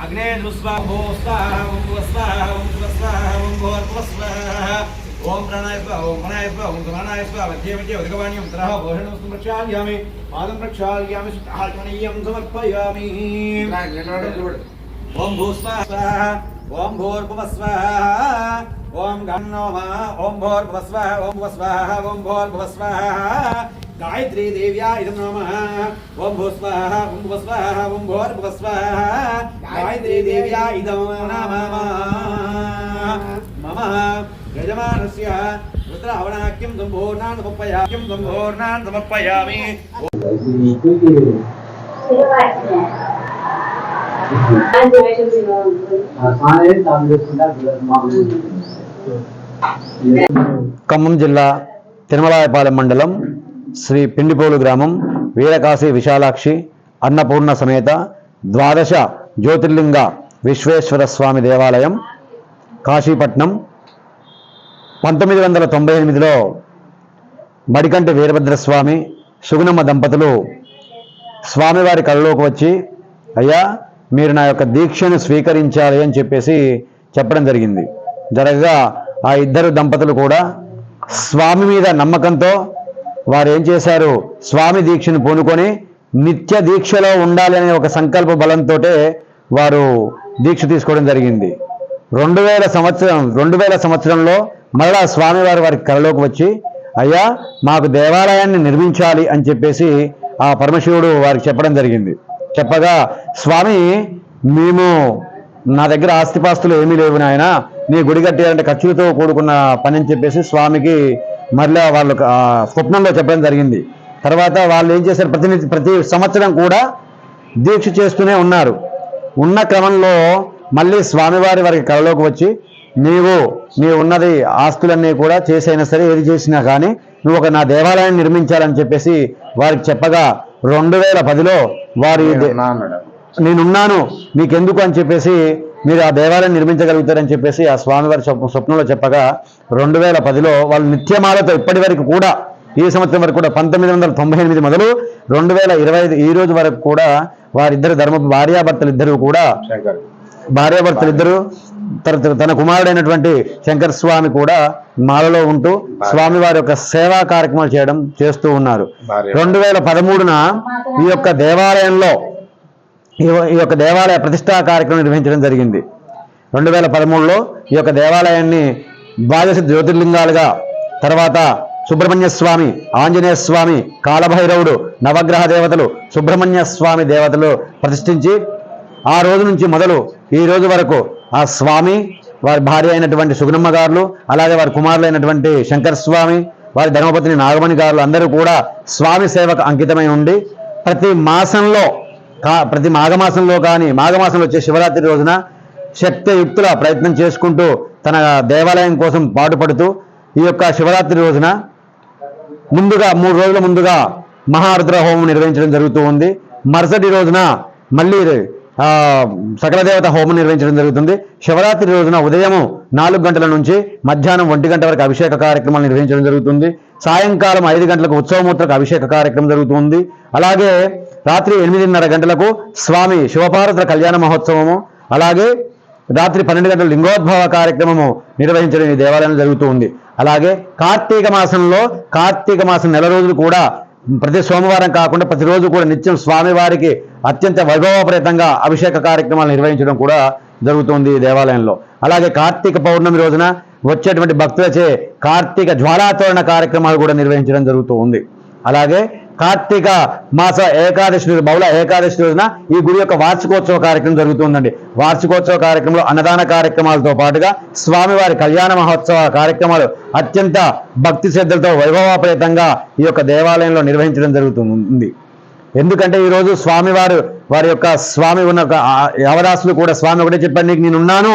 अग्ने ओम प्राणाय स्वाहा ओम प्राणाय स्वाहा ओम समानाय स्वाहा मध्ये मध्ये उदकवाण्यं तरह भोषणं प्रक्षालयामि पादं प्रक्षालयामि सुतार्पणीयं समर्पयामि ओम भूस्वाहा स्वाहा ओम भूर्भुवः स्वाहा ओम गन्नोमा ओम भूर्भुवः स्वाहा ओम भुवः स्वाहा ओम भूर्भुवः स्वाहा गायत्री देव्या इदं नमः ओम भूस्वाहा ओम भुवः स्वाहा ओम भूर्भुवः स्वाहा गायत्री देव्या इदं नमः मम यजमानस्य रुद्रावणाख्यं सम्पूर्णान् समर्पयामि ఖమ్మం జిల్లా తిరుమలాయపాలెం మండలం శ్రీ పిండిపోలు గ్రామం వీరకాశీ విశాలాక్షి అన్నపూర్ణ సమేత ద్వాదశ జ్యోతిర్లింగ విశ్వేశ్వర స్వామి దేవాలయం కాశీపట్నం 1998లో మడికంటి వీరభద్రస్వామి సుగుణమ్మ దంపతులు స్వామివారి కళ్ళలోకి వచ్చి అయ్యా మీరు నా యొక్క దీక్షను స్వీకరించాలి అని చెప్పేసి చెప్పడం జరిగింది. జరగగా ఆ ఇద్దరు దంపతులు కూడా స్వామి మీద నమ్మకంతో వారు ఏం చేశారు, స్వామి దీక్షను పూనుకొని నిత్య దీక్షలో ఉండాలి అనే ఒక సంకల్ప బలంతో వారు దీక్ష తీసుకోవడం జరిగింది. 2000 సంవత్సరంలో మరలా స్వామివారు వారి కళలోకి వచ్చి అయ్యా మాకు దేవాలయాన్ని నిర్మించాలి అని చెప్పేసి ఆ పరమశివుడు వారికి చెప్పడం జరిగింది. చెప్పగా స్వామి మేము నా దగ్గర ఆస్తిపాస్తులు ఏమీ లేవు నాయన, నీ గుడి కట్టాలంటే ఖర్చులతో కూడుకున్న పని అని చెప్పేసి స్వామికి మరలా వాళ్ళు స్వప్నంలో చెప్పడం జరిగింది. తర్వాత వాళ్ళు ఏం చేశారు, ప్రతి సంవత్సరం కూడా దీక్ష చేస్తూనే ఉన్నారు. ఉన్న క్రమంలో మళ్ళీ స్వామివారి వారికి కళలోకి వచ్చి నీవు ఉన్నది ఆస్తులన్నీ కూడా చేసైనా సరే ఏది చేసినా కానీ నువ్వు ఒక నా దేవాలయాన్ని నిర్మించాలని చెప్పేసి వారికి చెప్పగా 2010లో వారి నేనున్నాను నీకెందుకు అని చెప్పేసి మీరు ఆ దేవాలయం నిర్మించగలుగుతారని చెప్పేసి ఆ స్వామివారి స్వప్నంలో చెప్పగా 2010లో వాళ్ళు నిత్యమాలతో ఇప్పటి వరకు కూడా ఈ సంవత్సరం వరకు కూడా 1998 మొదలు 2025 ఈ రోజు వరకు కూడా వారిద్దరు భార్యాభర్తలు ఇద్దరు తన కుమారుడైనటువంటి శంకర స్వామి కూడా మాలలో ఉంటూ స్వామివారి యొక్క సేవా కార్యక్రమాలు చేస్తూ ఉన్నారు. 2013న ఈ యొక్క దేవాలయ ప్రతిష్టా కార్యక్రమం నిర్వహించడం జరిగింది. 2013లో ఈ యొక్క దేవాలయాన్ని ద్వాదశ జ్యోతిర్లింగాలుగా, తర్వాత సుబ్రహ్మణ్య స్వామి, ఆంజనేయ స్వామి, కాలభైరవుడు, నవగ్రహ దేవతలు, సుబ్రహ్మణ్య స్వామి దేవతలు ప్రతిష్ఠించి ఆ రోజు నుంచి మొదలు ఈ రోజు వరకు ఆ స్వామి, వారి భార్య అయినటువంటి సుగుణమ్మ గారు, అలాగే వారి కుమారులైనటువంటి శంకర స్వామి, వారి ధర్మపత్ని నాగమణి గారు అందరూ కూడా స్వామి సేవకు అంకితమై ఉండి ప్రతి మాఘమాసంలో కానీ మాఘమాసంలో వచ్చే శివరాత్రి రోజున శక్తియుక్తుల ప్రయత్నం చేసుకుంటూ తన దేవాలయం కోసం పాటుపడుతూ ఈ యొక్క శివరాత్రి రోజున ముందుగా 3 రోజుల ముందుగా మహారుద్ర హోమం నిర్వహించడం జరుగుతూ ఉంది. మరుసటి రోజున మళ్ళీ సకల దేవత హోమం నిర్వహించడం జరుగుతుంది. శివరాత్రి రోజున ఉదయం 4 గంటల నుంచి మధ్యాహ్నం 1 గంట వరకు అభిషేక కార్యక్రమాలు నిర్వహించడం జరుగుతుంది. సాయంకాలం 5 గంటలకు ఉత్సవమూర్తులకు అభిషేక కార్యక్రమం జరుగుతుంది. అలాగే రాత్రి 8:30 గంటలకు స్వామి శివపార్వతుల కళ్యాణ మహోత్సవము, అలాగే రాత్రి 12 గంటల లింగోద్భవ కార్యక్రమము నిర్వహించడం ఈ దేవాలయంలో జరుగుతూ ఉంది. అలాగే కార్తీక మాసం నెల రోజులు కూడా ప్రతి సోమవారం కాకుండా ప్రతిరోజు కూడా నిత్యం స్వామివారికి అత్యంత వైభవోపేతంగా అభిషేక కార్యక్రమాలు నిర్వహించడం కూడా జరుగుతుంది ఈ దేవాలయంలో. అలాగే కార్తీక పౌర్ణమి రోజున వచ్చేటువంటి భక్తులచే కార్తీక జ్వాలాతోరణ కార్యక్రమాలు కూడా నిర్వహించడం జరుగుతూ ఉంది. అలాగే కార్తీక మాస ఏకాదశి బహుళ ఏకాదశి రోజున ఈ గుడి యొక్క వార్షికోత్సవ కార్యక్రమం జరుగుతుందండి. వార్షికోత్సవ కార్యక్రమంలో అన్నదాన కార్యక్రమాలతో పాటుగా స్వామివారి కళ్యాణ మహోత్సవ కార్యక్రమాలు అత్యంత భక్తి శ్రద్ధలతో వైభవోపేతంగా ఈ యొక్క దేవాలయంలో నిర్వహించడం జరుగుతుంది. ఎందుకంటే ఈరోజు వారి యొక్క స్వామి ఉన్న అవదాసులు కూడా స్వామి ఒకటే చెప్పారు, నీకు నేనున్నాను,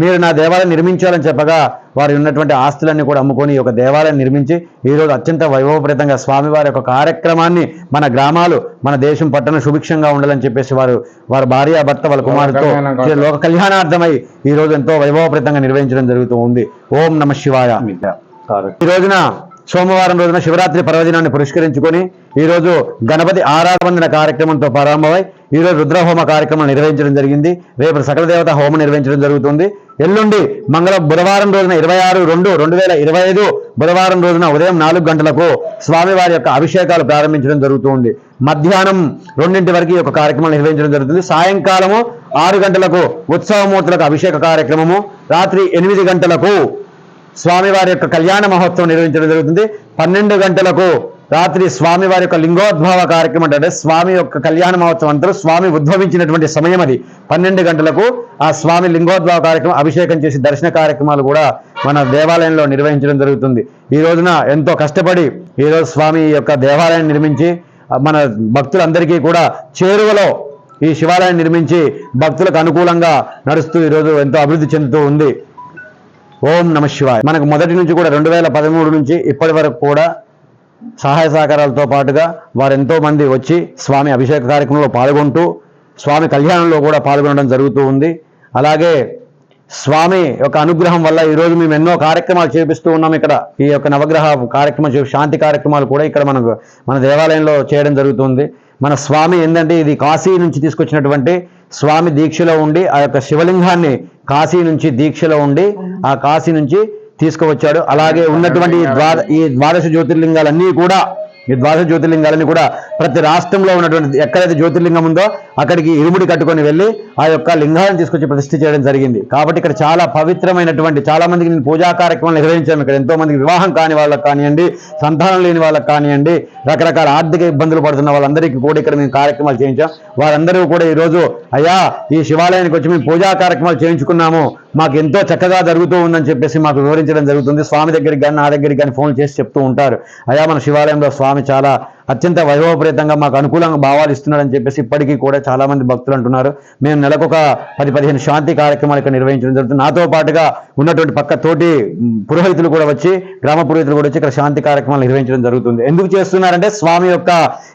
మీరు నా దేవాలయం నిర్మించాలని చెప్పగా వారి ఉన్నటువంటి ఆస్తులన్నీ కూడా అమ్ముకొని ఒక దేవాలయం నిర్మించి ఈరోజు అత్యంత వైభవప్రదంగా స్వామివారి యొక్క కార్యక్రమాన్ని మన గ్రామాలు, మన దేశం పట్టణ సుభిక్షంగా ఉండాలని చెప్పేసి వారి భార్య భర్త వాళ్ళ కుమారుతో లోక కళ్యాణార్థమై ఈ రోజు ఎంతో వైభవప్రదంగా నిర్వహించడం జరుగుతూ ఉంది. ఓం నమ శివాయ. ఈ రోజున సోమవారం రోజున శివరాత్రి పర్వదినాన్ని పురస్కరించుకొని ఈరోజు గణపతి ఆరాధన కార్యక్రమంతో ప్రారంభమై ఈరోజు రుద్రహోమ కార్యక్రమం నిర్వహించడం జరిగింది. రేపు సకల దేవత హోమం నిర్వహించడం జరుగుతుంది. ఎల్లుండి బుధవారం రోజున 26/2/2025 బుధవారం రోజున ఉదయం 4 గంటలకు స్వామివారి యొక్క అభిషేకాలు ప్రారంభించడం జరుగుతుంది. మధ్యాహ్నం 2 వరకు ఒక కార్యక్రమం నిర్వహించడం జరుగుతుంది. సాయంకాలము 6 గంటలకు ఉత్సవమూర్తులకు అభిషేక కార్యక్రమము, రాత్రి 8 గంటలకు స్వామివారి యొక్క కళ్యాణ మహోత్సవం నిర్వహించడం జరుగుతుంది. 12 గంటలకు రాత్రి స్వామివారి యొక్క లింగోద్భవ కార్యక్రమం, అంటే స్వామి యొక్క కళ్యాణ మహోత్సవం అంటారు. స్వామి ఉద్భవించినటువంటి సమయం అది. 12 గంటలకు ఆ స్వామి లింగోద్భవ కార్యక్రమం, అభిషేకం చేసి దర్శన కార్యక్రమాలు కూడా మన దేవాలయంలో నిర్వహించడం జరుగుతుంది. ఈ రోజున ఎంతో కష్టపడి ఈరోజు స్వామి యొక్క దేవాలయాన్ని నిర్మించి మన భక్తులందరికీ కూడా చేరువలో ఈ శివాలయం నిర్మించి భక్తులకు అనుకూలంగా నడుస్తూ ఈరోజు ఎంతో అభివృద్ధి చెందుతూ ఉంది. ఓం నమ శివాయ. మనకు మొదటి నుంచి కూడా 2013 నుంచి ఇప్పటి వరకు కూడా సహాయ సహకారాలతో పాటుగా వారెంతో మంది వచ్చి స్వామి అభిషేక కార్యక్రమంలో పాల్గొంటూ స్వామి కళ్యాణంలో కూడా పాల్గొనడం జరుగుతూ ఉంది. అలాగే స్వామి యొక్క అనుగ్రహం వల్ల ఈరోజు మేము ఎన్నో కార్యక్రమాలు చేపిస్తూ ఉన్నాం. ఇక్కడ ఈ యొక్క నవగ్రహ కార్యక్రమం, శాంతి కార్యక్రమాలు కూడా ఇక్కడ మన దేవాలయంలో చేయడం జరుగుతుంది. మన స్వామి ఏంటంటే ఇది కాశీ నుంచి తీసుకొచ్చినటువంటి స్వామి దీక్షలో ఉండి ఆ యొక్క శివలింగాన్ని కాశీ నుంచి దీక్షలో ఉండి ఆ కాశీ నుంచి తీసుకువచ్చాడు. అలాగే ఉన్నటువంటి ఈ ద్వాదశ జ్యోతిర్లింగాలన్నీ కూడా ప్రతి రాష్ట్రంలో ఉన్నటువంటి ఎక్కడైతే జ్యోతిర్లింగం ఉందో అక్కడికి ఇరుముడి కట్టుకొని వెళ్ళి ఆ యొక్క లింగాలను తీసుకొచ్చి ప్రతిష్ఠ చేయడం జరిగింది. కాబట్టి ఇక్కడ చాలా పవిత్రమైనటువంటి, చాలా మందికి నేను పూజా కార్యక్రమాలు నిర్వహించాము. ఇక్కడ ఎంతో మందికి వివాహం కాని వాళ్ళకి కానివ్వండి, సంతానం లేని వాళ్ళకి కానివ్వండి, రకరకాల ఆర్థిక ఇబ్బందులు పడుతున్న వాళ్ళందరికీ కూడా ఇక్కడ మేము కార్యక్రమాలు చేయించాం. వారందరూ కూడా ఈరోజు అయ్యా ఈ శివాలయానికి వచ్చి మేము పూజా కార్యక్రమాలు చేయించుకున్నాము, మాకు ఎంతో చక్కగా జరుగుతూ ఉందని చెప్పేసి మాకు వివరించడం జరుగుతుంది. స్వామి దగ్గరికి కానీ నా దగ్గరికి కానీ ఫోన్ చేసి చెప్తూ ఉంటారు, అయ్యా మన శివాలయంలో స్వామి చాలా అత్యంత వైభవప్రేతంగా మాకు అనుకూలంగా భావాలు ఇస్తున్నాడని చెప్పేసి ఇప్పటికీ కూడా చాలా మంది భక్తులు అంటున్నారు. మేము నెలకొక 10-15 శాంతి కార్యక్రమాలు ఇక్కడ నిర్వహించడం జరుగుతుంది. నాతో పాటుగా ఉన్నటువంటి పక్క తోటి పురోహితులు కూడా వచ్చి, గ్రామ పురోహితులు కూడా వచ్చి ఇక్కడ శాంతి కార్యక్రమాలు నిర్వహించడం జరుగుతుంది. ఎందుకు చేస్తున్నారంటే స్వామి యొక్క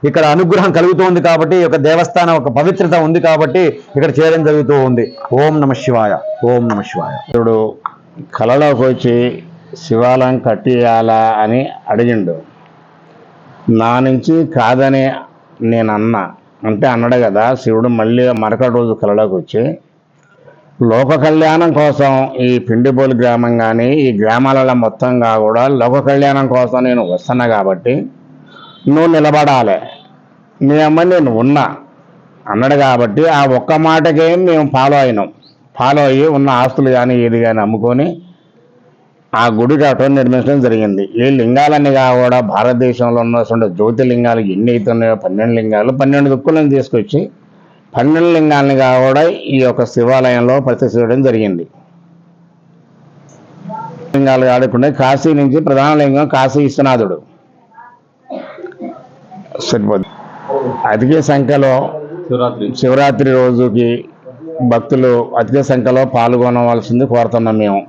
ఇక్కడ అనుగ్రహం కలుగుతుంది కాబట్టి, ఈ యొక్క దేవస్థానం ఒక పవిత్రత ఉంది కాబట్టి ఇక్కడ చేయడం జరుగుతూ ఉంది. ఓం నమ శివాయ. ఓం నమ శివాయ. ఇప్పుడు కలలోకి వచ్చి శివాలయం కట్టియాలా అని అడిగిండు. నా నుంచి కాదని నేను అన్నాడు కదా శివుడు. మళ్ళీ మరొక రోజు కలలోకి వచ్చి లోక కళ్యాణం కోసం ఈ పిండిపోలి గ్రామం కానీ ఈ గ్రామాలలో మొత్తంగా కూడా లోక కళ్యాణం కోసం నేను వస్తున్నా కాబట్టి నువ్వు నిలబడాలి, నీ అమ్మ నేను ఉన్నా అన్నాడు. కాబట్టి ఆ ఒక్క మాటకే మేము ఫాలో అయ్యి ఉన్న ఆస్తులు కానీ ఏది కానీ అమ్ముకొని ఆ గుడి కట్టడం నిర్మించడం జరిగింది. ఈ లింగాలన్నీ కూడా భారతదేశంలో ఉన్నటువంటి జ్యోతిర్లింగాలు ఎన్ని అవుతున్నాయో 12 లింగాలు, 12 దిక్కులను తీసుకొచ్చి 12 లింగాలని కూడా ఈ యొక్క శివాలయంలో ప్రతిష్ఠ చేయడం జరిగింది. లింగాలు ఆడుకుంటే కాశీ నుంచి ప్రధాన లింగం కాశీ విశ్వనాథుడు సరిపోతుంది. అధిక సంఖ్యలో శివరాత్రి రోజుకి భక్తులు అధిక సంఖ్యలో పాల్గొనవలసింది కోరుతున్నాం మేము.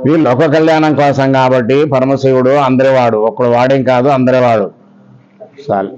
ఈ లోక కళ్యాణం కోసం కాబట్టి పరమశివుడు అందరివాడు, ఒక్కడు వాడేం కాదు, అందరివాడు చాలు.